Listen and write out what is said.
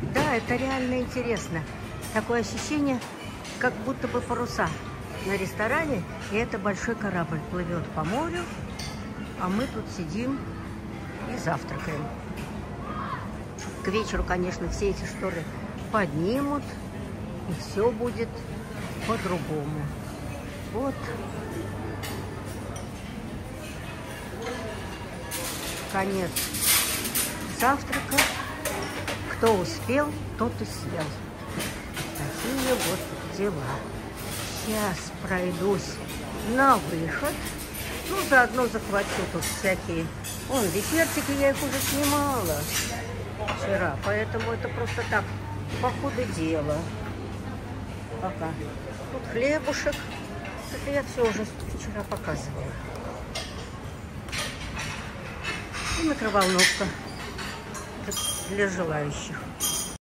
Да, это реально интересно. Такое ощущение, как будто бы паруса на ресторане, и это большой корабль плывет по морю, а мы тут сидим и завтракаем. К вечеру, конечно, все эти шторы поднимут, и все будет по-другому. Вот. Конец завтрака. Кто успел, тот и съел. Такие вот дела. Сейчас пройдусь на выход. Ну, заодно захвачу тут всякие... Вон, десертики, я их уже снимала вчера. Поэтому это просто так, по ходу дела. Пока. Тут хлебушек. Это я все уже вчера показывала. И микроволновка для желающих.